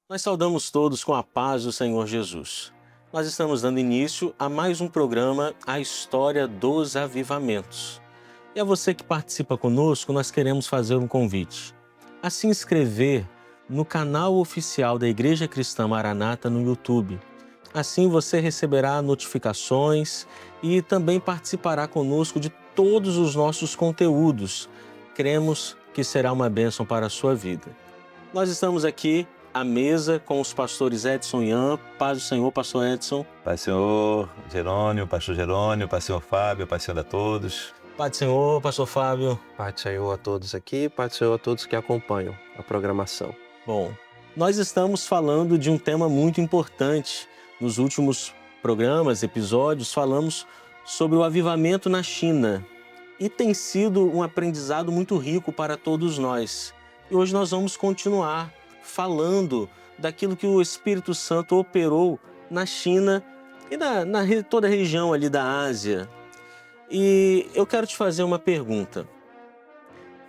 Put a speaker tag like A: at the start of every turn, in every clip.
A: Nós saudamos todos com a paz do Senhor Jesus. Nós estamos dando início a mais um programa, A História dos Avivamentos. E a você que participa conosco, nós queremos fazer um convite a se inscrever no canal oficial da Igreja Cristã Maranata no YouTube. Assim você receberá notificações e também participará conosco de todos os nossos conteúdos. Cremos que será uma bênção para a sua vida. Nós estamos aqui à mesa com os pastores Edson e Ian. Paz do Senhor, pastor Edson.
B: Paz do Senhor, Jerônimo, pastor Jerônimo, paz do Senhor Fábio, paz do Senhor a todos.
A: Paz do Senhor, pastor Fábio.
C: Paz do Senhor a todos aqui, paz do Senhor a todos que acompanham a programação.
A: Bom, nós estamos falando de um tema muito importante. Nos últimos programas, episódios, falamos sobre o avivamento na China. E tem sido um aprendizado muito rico para todos nós. E hoje nós vamos continuar falando daquilo que o Espírito Santo operou na China e toda a região ali da Ásia. E eu quero te fazer uma pergunta.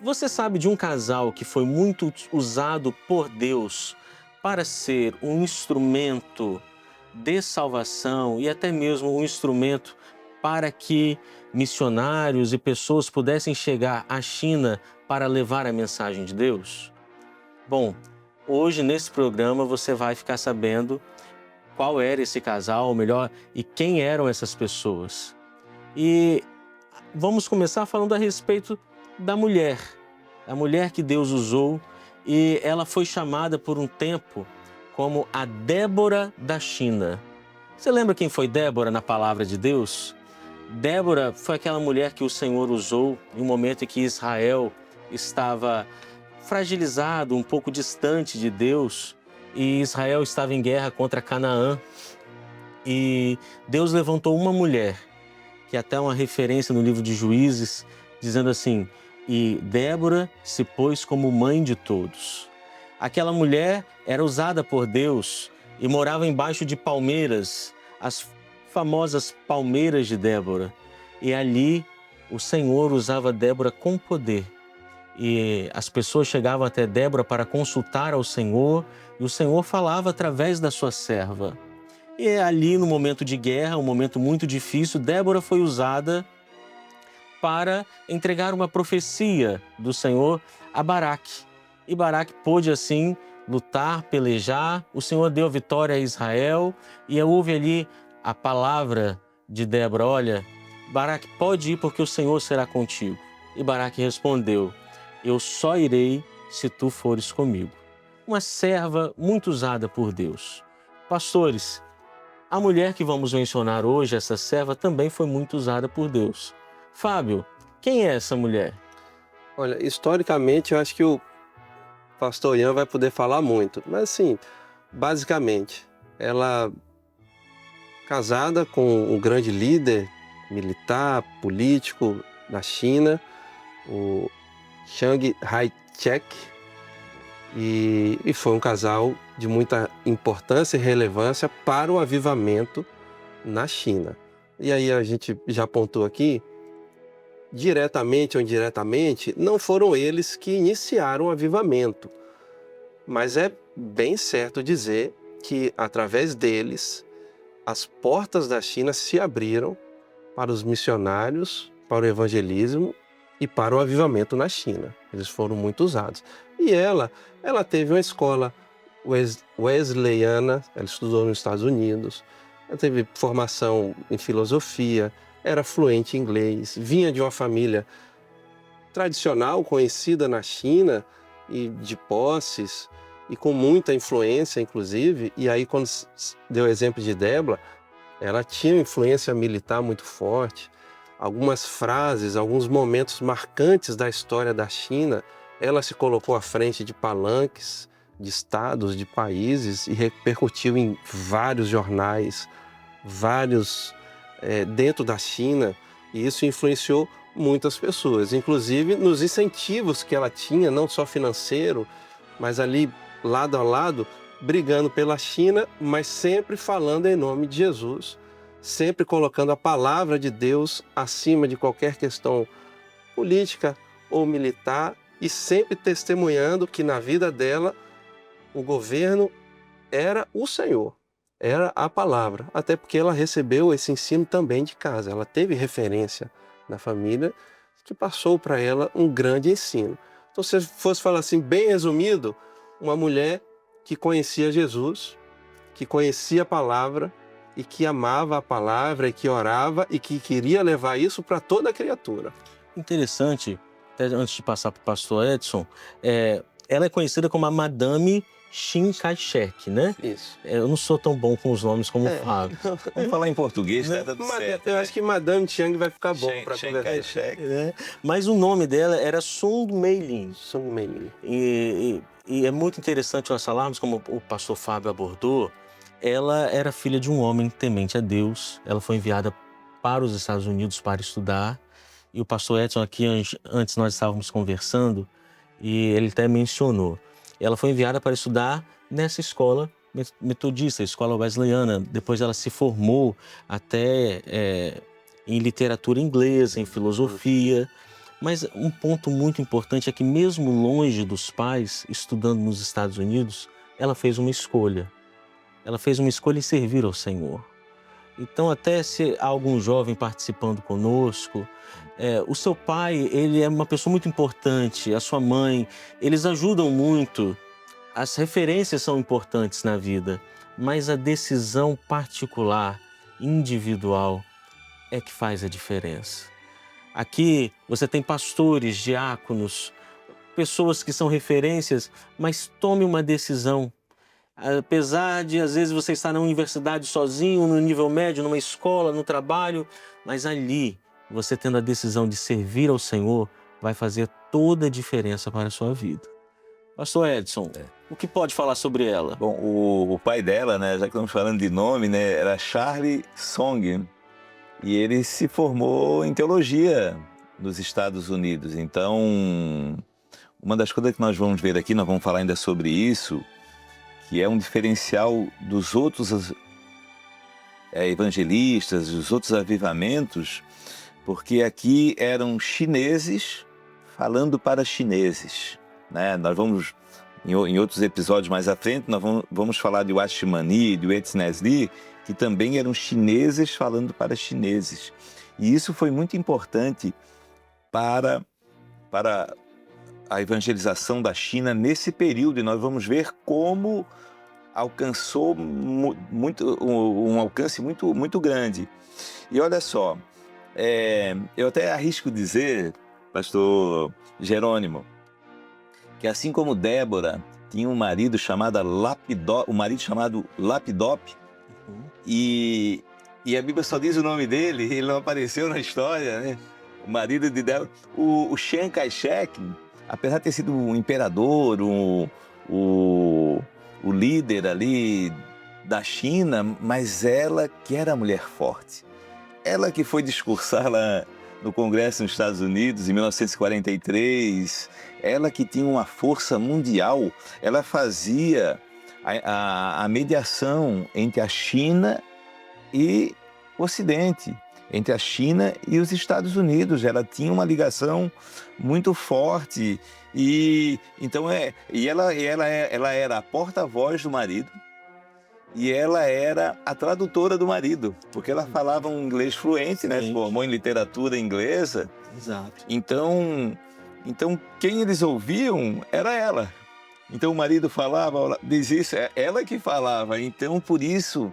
A: Você sabe de um casal que foi muito usado por Deus para ser um instrumento de salvação e até mesmo um instrumento para que missionários e pessoas pudessem chegar à China para levar a mensagem de Deus? Bom, hoje nesse programa você vai ficar sabendo qual era esse casal, ou melhor, e quem eram essas pessoas. E vamos começar falando a respeito da mulher, a mulher que Deus usou, e ela foi chamada por um tempo como a Débora da China. Você lembra quem foi Débora na palavra de Deus? Débora foi aquela mulher que o Senhor usou em um momento em que Israel estava fragilizado, um pouco distante de Deus, e Israel estava em guerra contra Canaã. E Deus levantou uma mulher, que é até uma referência no livro de Juízes, dizendo assim: e Débora se pôs como mãe de todos. Aquela mulher era usada por Deus e morava embaixo de palmeiras, as famosas palmeiras de Débora. E ali o Senhor usava Débora com poder. E as pessoas chegavam até Débora para consultar ao Senhor, e o Senhor falava através da sua serva. E ali no momento de guerra, um momento muito difícil, Débora foi usada para entregar uma profecia do Senhor a Baraque. E Baraque pôde assim lutar, pelejar, o Senhor deu vitória a Israel, e houve ali a palavra de Débora: olha, Baraque, pode ir porque o Senhor será contigo. E Baraque respondeu: eu só irei se tu fores comigo. Uma serva muito usada por Deus. Pastores, a mulher que vamos mencionar hoje, essa serva, também foi muito usada por Deus. Fábio, quem é essa mulher?
C: Olha, historicamente eu acho que o pastor Ian vai poder falar muito, mas assim, basicamente, ela casada com um grande líder militar, político da China, o Chiang Kai-shek, e foi um casal de muita importância e relevância para o avivamento na China. E aí a gente já apontou aqui, diretamente ou indiretamente, não foram eles que iniciaram o avivamento, mas é bem certo dizer que através deles as portas da China se abriram para os missionários, para o evangelismo e para o avivamento na China. Eles foram muito usados. E ela teve uma escola wesleyana, ela estudou nos Estados Unidos, ela teve formação em filosofia, era fluente em inglês, vinha de uma família tradicional, conhecida na China, e de posses, e com muita influência, inclusive. E aí, quando deu o exemplo de Débora, ela tinha influência militar muito forte. Algumas frases, alguns momentos marcantes da história da China, ela se colocou à frente de palanques, de estados, de países, e repercutiu em vários jornais, dentro da China, e isso influenciou muitas pessoas, inclusive nos incentivos que ela tinha, não só financeiro, mas ali lado a lado, brigando pela China, mas sempre falando em nome de Jesus, sempre colocando a palavra de Deus acima de qualquer questão política ou militar, e sempre testemunhando que na vida dela o governo era o Senhor, era a palavra, até porque ela recebeu esse ensino também de casa, ela teve referência na família que passou para ela um grande ensino. Então, se fosse falar assim, bem resumido, uma mulher que conhecia Jesus, que conhecia a palavra e que amava a palavra e que orava e que queria levar isso para toda a criatura.
A: Interessante, até antes de passar para o pastor Edson, ela é conhecida como a Madame Chiang Kai-shek, né?
C: Isso.
A: Eu não sou tão bom com os nomes como o Fábio.
B: Vamos falar em português, tá dando certo.
C: Eu acho que Madame Chiang vai ficar bom para
B: Chiang
C: conversar.
B: Kai-shek.
A: Né? Mas o nome dela era Sung Meilin.
C: Sung Meilin.
A: E é muito interessante nós falarmos, como o pastor Fábio abordou, ela era filha de um homem temente a Deus. Ela foi enviada para os Estados Unidos para estudar. E o pastor Edson aqui, antes nós estávamos conversando, e ele até mencionou. Ela foi enviada para estudar nessa escola metodista, escola wesleyana. Depois ela se formou até em literatura inglesa, em filosofia. Mas um ponto muito importante é que mesmo longe dos pais, estudando nos Estados Unidos, ela fez uma escolha. Ela fez uma escolha em servir ao Senhor. Então, até se há algum jovem participando conosco, o seu pai, ele é uma pessoa muito importante, a sua mãe, eles ajudam muito. As referências são importantes na vida, mas a decisão particular, individual, é que faz a diferença. Aqui você tem pastores, diáconos, pessoas que são referências, mas tome uma decisão. Apesar de, às vezes, você estar na universidade sozinho, no nível médio, numa escola, no trabalho, mas ali, você tendo a decisão de servir ao Senhor, vai fazer toda a diferença para a sua vida. Pastor Edson, o que pode falar sobre ela?
B: Bom, o pai dela, né, já que estamos falando de nome, né, era Charlie Song, e ele se formou em teologia nos Estados Unidos. Então, uma das coisas que nós vamos ver aqui, nós vamos falar ainda sobre isso, que é um diferencial dos outros evangelistas, dos outros avivamentos, porque aqui eram chineses falando para chineses, né? Nós vamos, em outros episódios mais à frente, nós vamos falar de Watchman Nee, de Wesley Lee, que também eram chineses falando para chineses. E isso foi muito importante para a evangelização da China nesse período, e nós vamos ver como alcançou um alcance muito, muito grande. E olha só, eu até arrisco dizer, pastor Jerônimo, que assim como Débora tinha um marido chamado Lapidop, e a Bíblia só diz o nome dele, ele não apareceu na história, né? O marido de Débora, o Chiang Kai-shek, apesar de ter sido um imperador, o líder ali da China, mas ela que era a mulher forte. Ela que foi discursar lá no Congresso nos Estados Unidos em 1943, ela que tinha uma força mundial, ela fazia a mediação entre a China e o Ocidente, entre a China e os Estados Unidos. Ela tinha uma ligação muito forte e ela era a porta-voz do marido e ela era a tradutora do marido, porque ela falava um inglês fluente, né? Se formou em literatura inglesa.
A: Exato.
B: Então quem eles ouviam era ela. Então o marido falava, diz isso, é ela que falava. Então por isso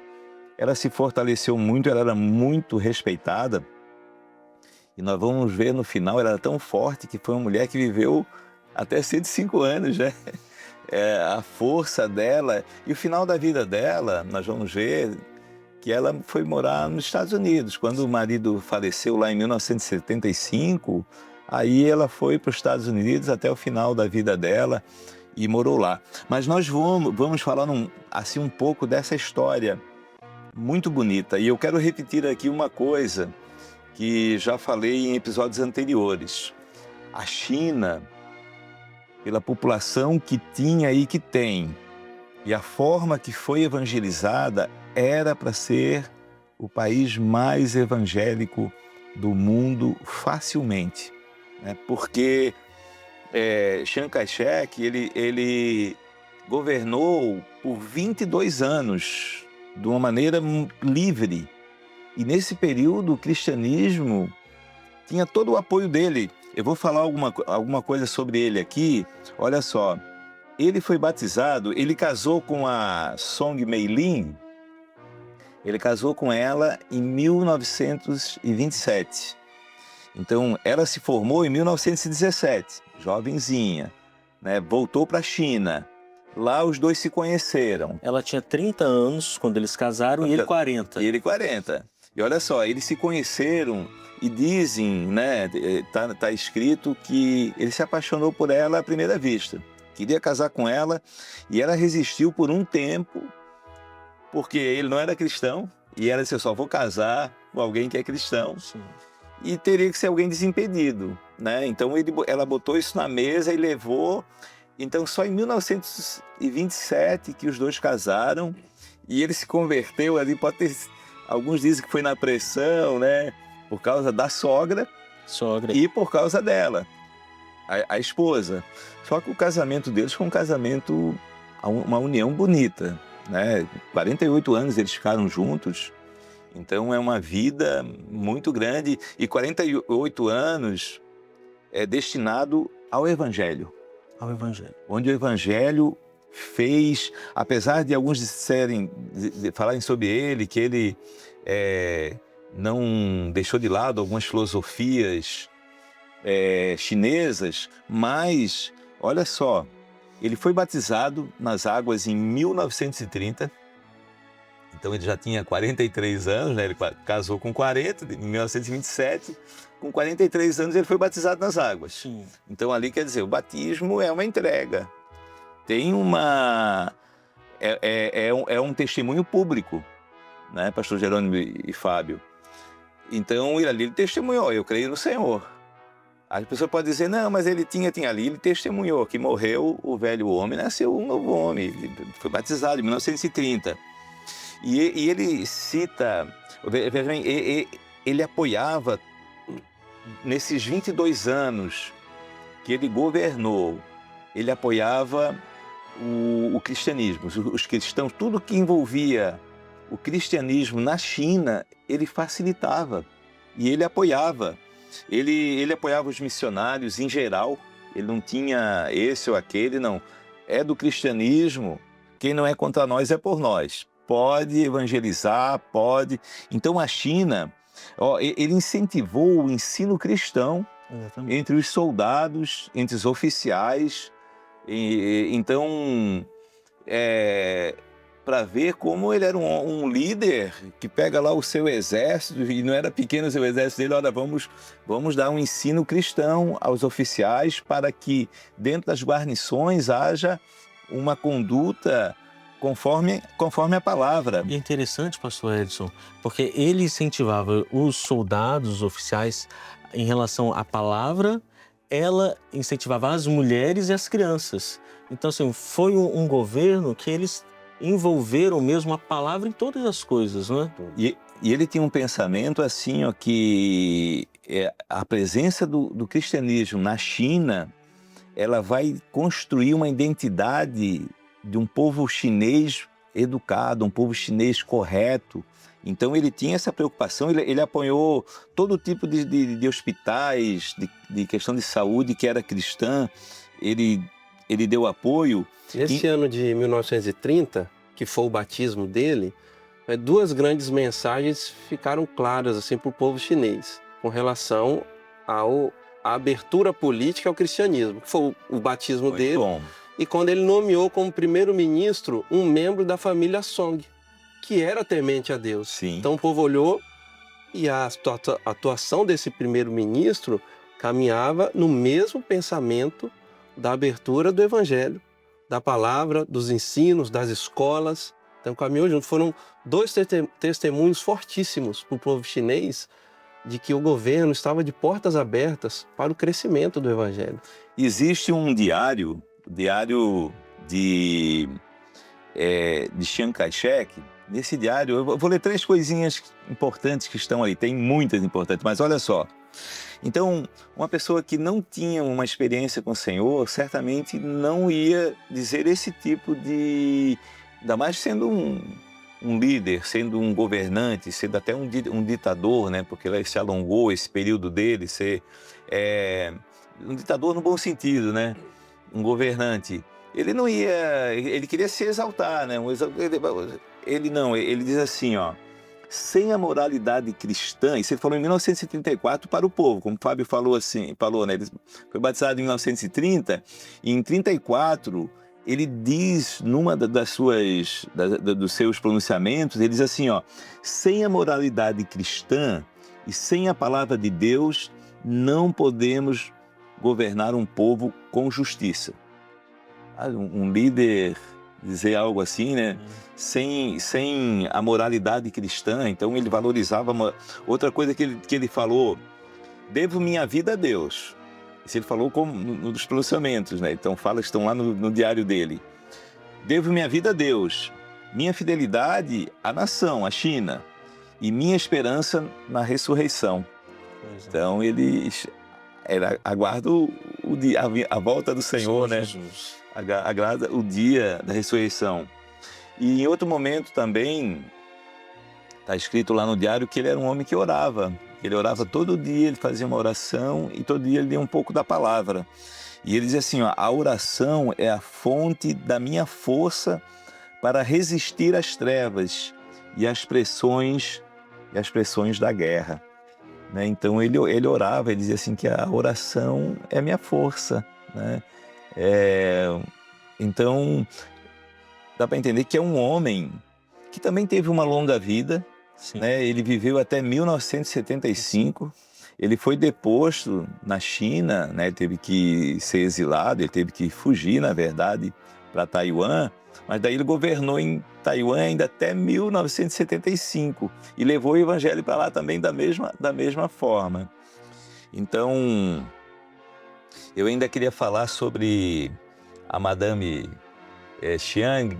B: ela se fortaleceu muito, ela era muito respeitada. E nós vamos ver no final, ela era tão forte que foi uma mulher que viveu até 105 anos, né? A força dela e o final da vida dela, nós vamos ver que ela foi morar nos Estados Unidos. Quando o marido faleceu lá em 1975, aí ela foi para os Estados Unidos até o final da vida dela e morou lá. Mas nós vamos falar assim um pouco dessa história muito bonita. E eu quero repetir aqui uma coisa que já falei em episódios anteriores. A China, pela população que tinha e que tem, e a forma que foi evangelizada, era para ser o país mais evangélico do mundo facilmente, né? Porque Chiang Kai-shek, ele governou por 22 anos de uma maneira livre. E nesse período o cristianismo tinha todo o apoio dele. Eu vou falar alguma coisa sobre ele aqui. Olha só, ele foi batizado, ele casou com a Song Meilin, ele casou com ela em 1927. Então, ela se formou em 1917, jovenzinha, né? Voltou para a China. Lá os dois se conheceram.
A: Ela tinha 30 anos quando eles casaram e ele 40.
B: E ele 40. E olha só, eles se conheceram e dizem, né, tá escrito que ele se apaixonou por ela à primeira vista. Queria casar com ela e ela resistiu por um tempo, porque ele não era cristão e ela disse, eu só vou casar com alguém que é cristão.
A: Sim.
B: E teria que ser alguém desimpedido, né? Então ela botou isso na mesa e levou. Então só em 1927 que os dois casaram e ele se converteu ali, alguns dizem que foi na pressão, né? Por causa da sogra e por causa dela, a esposa. Só que o casamento deles foi um casamento, uma união bonita, né? 48 anos eles ficaram juntos. Então é uma vida muito grande e 48 anos é destinado ao Evangelho.
A: Ao Evangelho.
B: Onde o Evangelho fez, apesar de alguns falarem sobre ele, que ele não deixou de lado algumas filosofias chinesas, mas, olha só, ele foi batizado nas águas em 1930. Então ele já tinha 43 anos, né? Ele casou com 40, em 1927. Com 43 anos ele foi batizado nas águas.
A: Sim.
B: Então ali quer dizer, o batismo é uma entrega. Tem é um testemunho público, né, pastor Jerônimo e Fábio? Então ele testemunhou, eu creio no Senhor. A pessoa pode dizer, não, mas ele tinha ali, ele testemunhou que morreu o velho homem, nasceu um novo homem, ele foi batizado em 1930. E ele cita, veja bem, ele apoiava, nesses 22 anos que ele governou, ele apoiava o cristianismo, os cristãos, tudo que envolvia o cristianismo na China, ele facilitava e ele apoiava. Ele apoiava os missionários em geral, ele não tinha esse ou aquele, não. É do cristianismo, quem não é contra nós é por nós. Pode evangelizar, pode. Então a China, ele incentivou o ensino cristão entre os soldados, entre os oficiais. Então, para ver como ele era um líder que pega lá o seu exército, e não era pequeno o seu exército dele, olha, vamos dar um ensino cristão aos oficiais para que dentro das guarnições haja uma conduta conforme a palavra.
A: E é interessante, pastor Edson, porque ele incentivava os soldados, os oficiais, em relação à palavra, ela incentivava as mulheres e as crianças. Então, assim, foi um governo que eles envolveram mesmo a palavra em todas as coisas, não é?
B: E ele tinha um pensamento assim, ó, que a presença do cristianismo na China, ela vai construir uma identidade de um povo chinês educado, um povo chinês correto. Então ele tinha essa preocupação, ele apoiou todo tipo de hospitais, de questão de saúde que era cristã, ele deu apoio.
C: Nesse ano de 1930, que foi o batismo dele, duas grandes mensagens ficaram claras assim, para o povo chinês, com relação à abertura política ao cristianismo, que foi o batismo
B: Muito
C: dele.
B: bom.
C: E quando ele nomeou como primeiro-ministro um membro da família Song, que era temente a Deus.
B: Sim.
C: Então o povo olhou e a atuação desse primeiro-ministro caminhava no mesmo pensamento da abertura do evangelho, da palavra, dos ensinos, das escolas. Então caminhou junto. Foram dois testemunhos fortíssimos para o povo chinês de que o governo estava de portas abertas para o crescimento do evangelho.
B: Existe um diário de Chiang Kai-shek. Nesse diário, eu vou ler 3 coisinhas importantes que estão aí, tem muitas importantes, mas olha só. Então, uma pessoa que não tinha uma experiência com o Senhor, certamente não ia dizer esse tipo de... Ainda mais sendo um líder, sendo um governante, sendo até um ditador, né? Porque ele se alongou esse período dele, ser um ditador no bom sentido, né? Um governante. Ele não ia... Ele queria se exaltar, né? Ele diz assim, ó... Sem a moralidade cristã, isso ele falou em 1934 para o povo, como o Fábio falou, né? Ele foi batizado em 1930, e em 34 ele diz, numa dos seus pronunciamentos, ele diz assim, ó, sem a moralidade cristã e sem a palavra de Deus, não podemos governar um povo com justiça. Um líder dizer algo assim, né? Sem a moralidade cristã, então ele valorizava outra coisa que ele falou: devo minha vida a Deus. Isso ele falou como nos pronunciamentos, né? Então estão lá no diário dele. Devo minha vida a Deus, minha fidelidade à nação, à China, e minha esperança na ressurreição. Então ele aguarda a volta do Senhor, né? Jesus. Aguarda o dia da ressurreição. E em outro momento também, está escrito lá no diário que ele era um homem que orava. Ele orava todo dia, ele fazia uma oração e todo dia ele lia um pouco da palavra. E ele dizia assim, ó, a oração é a fonte da minha força para resistir às trevas e às pressões da guerra. Né? Então ele orava, ele dizia assim que a oração é a minha força, né? Então, dá para entender que é um homem que também teve uma longa vida, né? Ele viveu até 1975, ele foi deposto na China, né? Ele teve que ser exilado, ele teve que fugir, na verdade, para Taiwan, mas daí ele governou em Taiwan ainda até 1975 e levou o evangelho para lá também da mesma forma. Então, eu ainda queria falar sobre a Madame Chiang.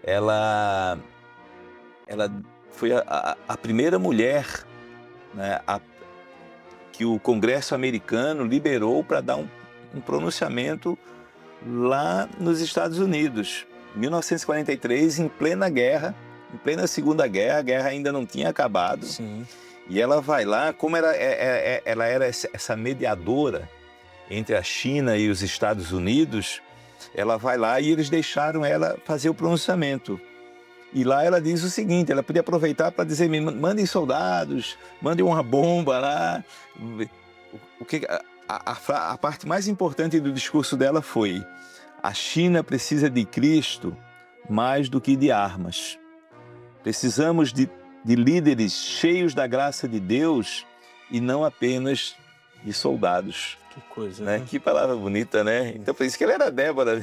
B: Ela foi a primeira mulher, né, que o Congresso americano liberou para dar um pronunciamento lá nos Estados Unidos. Em 1943, em plena guerra, em plena Segunda Guerra, a guerra ainda não tinha acabado. Sim. E ela vai lá, como ela era essa mediadora entre a China e os Estados Unidos, ela vai lá e eles deixaram ela fazer o pronunciamento. E lá ela diz o seguinte, ela podia aproveitar para dizer, mandem soldados, mandem uma bomba lá. A parte mais importante do discurso dela foi: a China precisa de Cristo mais do que de armas. Precisamos de líderes cheios da graça de Deus e não apenas de soldados.
A: Que coisa,
B: né? Que palavra bonita, né? Então, por isso que ela era Débora.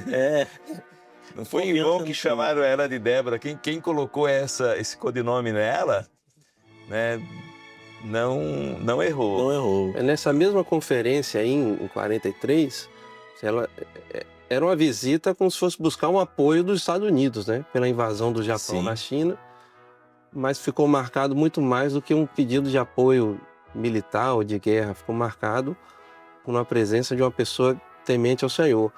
B: Não foi em vão que chamaram ela de Débora. Quem colocou esse codinome nela, né? Não errou.
A: Não errou.
C: Nessa mesma conferência aí, em 43, ela era uma visita como se fosse buscar um apoio dos Estados Unidos, né? Pela invasão do Japão na China. Mas ficou marcado muito mais do que um pedido de apoio militar ou de guerra. Ficou marcado por uma presença de uma pessoa temente ao Senhor.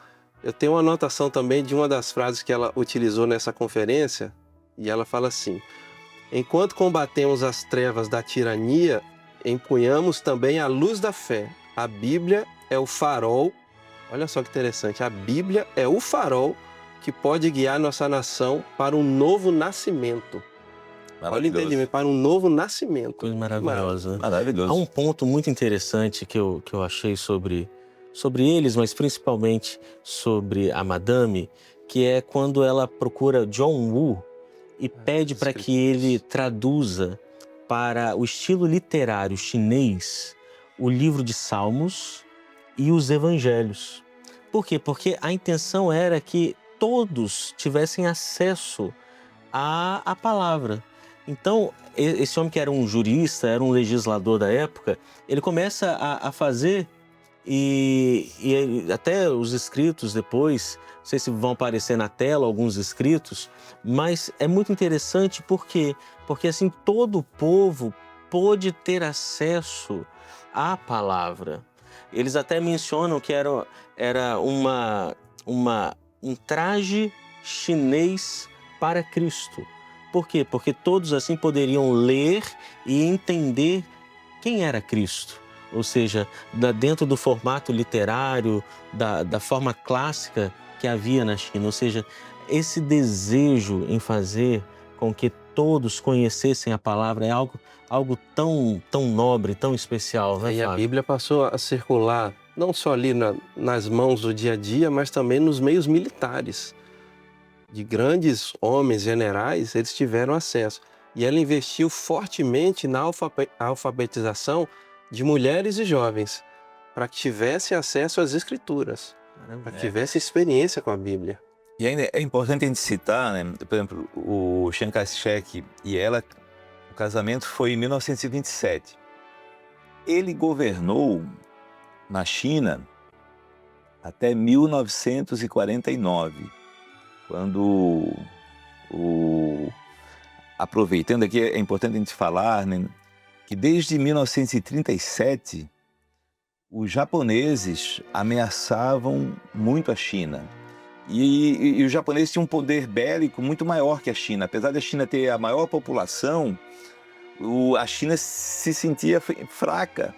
C: Eu tenho uma anotação também de uma das frases que ela utilizou nessa conferência, e ela fala assim: enquanto combatemos as trevas da tirania, empunhamos também a luz da fé. A Bíblia é o farol, olha só que interessante, a Bíblia é o farol que pode guiar nossa nação para um novo nascimento. Olha o entendimento, para um novo nascimento.
A: Coisa maravilhosa.
B: Maravilhoso.
A: Há um ponto muito interessante que eu achei sobre eles, mas principalmente sobre a Madame, que é quando ela procura John Woo e pede para que ele traduza para o estilo literário chinês o livro de Salmos e os Evangelhos. Por quê? Porque a intenção era que todos tivessem acesso à palavra. Então, esse homem que era um jurista, era um legislador da época, ele começa a fazer, e até os escritos depois, não sei se vão aparecer na tela alguns escritos, mas é muito interessante porque assim, todo o povo pôde ter acesso a palavra. Eles até mencionam que era um traje chinês para Cristo. Por quê? Porque todos assim poderiam ler e entender quem era Cristo. Ou seja, dentro do formato literário, da forma clássica que havia na China. Ou seja, esse desejo em fazer com que todos conhecessem a palavra é algo tão nobre, tão especial, né,
C: E a
A: Fábio?
C: Bíblia passou a circular não só ali nas mãos do dia a dia, mas também nos meios militares. De grandes homens generais, eles tiveram acesso. E ela investiu fortemente na alfabetização de mulheres e jovens, para que tivessem acesso às Escrituras, para que tivessem experiência com a Bíblia.
B: E ainda é importante a gente citar, né, por exemplo, o Chiang Kai-shek e ela, o casamento foi em 1927. Ele governou na China até 1949, quando aproveitando aqui, é importante a gente falar, né, que desde 1937 os japoneses ameaçavam muito a China. E os japoneses tinham um poder bélico muito maior que a China. Apesar da China ter a maior população, a China se sentia fraca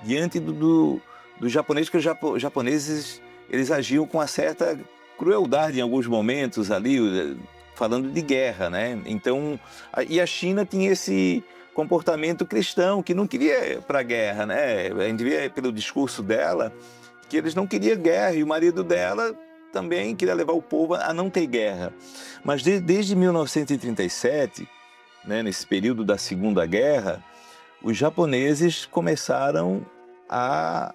B: diante dos japoneses, porque os japoneses eles agiam com uma certa crueldade em alguns momentos ali, falando de guerra, né? Então, e a China tinha esse comportamento cristão, que não queria ir para a guerra, né? A gente vê pelo discurso dela que eles não queriam guerra, e o marido dela também queria levar o povo a não ter guerra. Mas desde 1937, né, nesse período da Segunda Guerra, os japoneses começaram a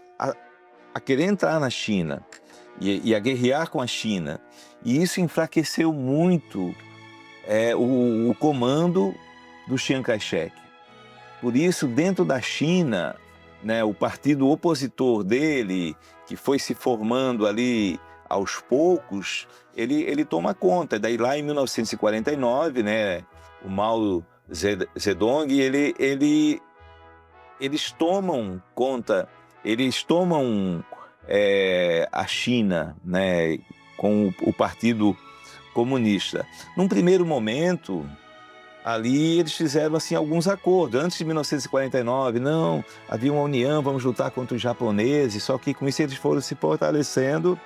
B: querer entrar na China e a guerrear com a China. E isso enfraqueceu muito o comando do Chiang Kai-shek. Por isso, dentro da China, né, o partido opositor dele, que foi se formando ali aos poucos, ele toma conta. Daí lá em 1949, né, o Mao Zedong, eles tomam conta, eles tomam a China, né, com o Partido Comunista. Num primeiro momento, ali eles fizeram assim alguns acordos. Antes de 1949, não, havia uma união, vamos lutar contra os japoneses, só que com isso eles foram se fortalecendo.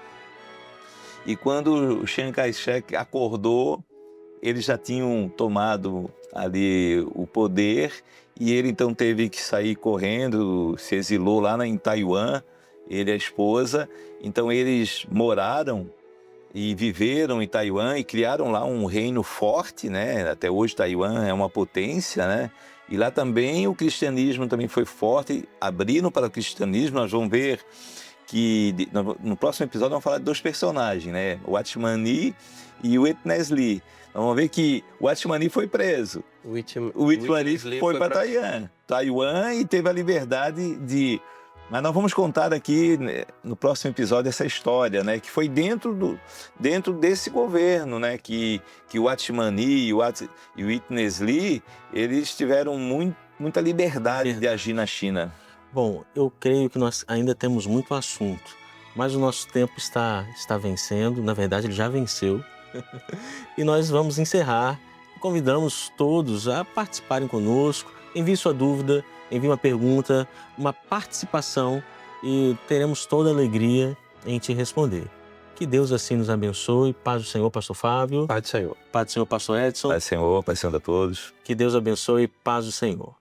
B: E quando o Chiang Kai-shek acordou, eles já tinham tomado ali o poder e ele então teve que sair correndo, se exilou lá em Taiwan, ele e a esposa. Então eles moraram e viveram em Taiwan e criaram lá um reino forte, né? Até hoje Taiwan é uma potência, né? E lá também o cristianismo também foi forte, abriram para o cristianismo. Nós vamos ver que no próximo episódio vamos falar de dois personagens, né? O Watchman Nee e o Witness Lee. Vamos ver que o Watchman Nee foi preso. O Witness Lee foi para Taiwan e teve a liberdade de... Mas nós vamos contar aqui no próximo episódio essa história, né? Que foi dentro desse governo, né? Que o Watchman Nee e o Witness Lee, eles tiveram muita liberdade de agir na China.
A: Bom, eu creio que nós ainda temos muito assunto, mas o nosso tempo está vencendo, na verdade ele já venceu, e nós vamos encerrar. Convidamos todos a participarem conosco, envie sua dúvida, envie uma pergunta, uma participação e teremos toda a alegria em te responder. Que Deus assim nos abençoe. Paz do Senhor, pastor Fábio.
C: Paz do Senhor.
A: Paz do Senhor, pastor Edson.
B: Paz do Senhor a todos.
A: Que Deus abençoe. Paz do Senhor.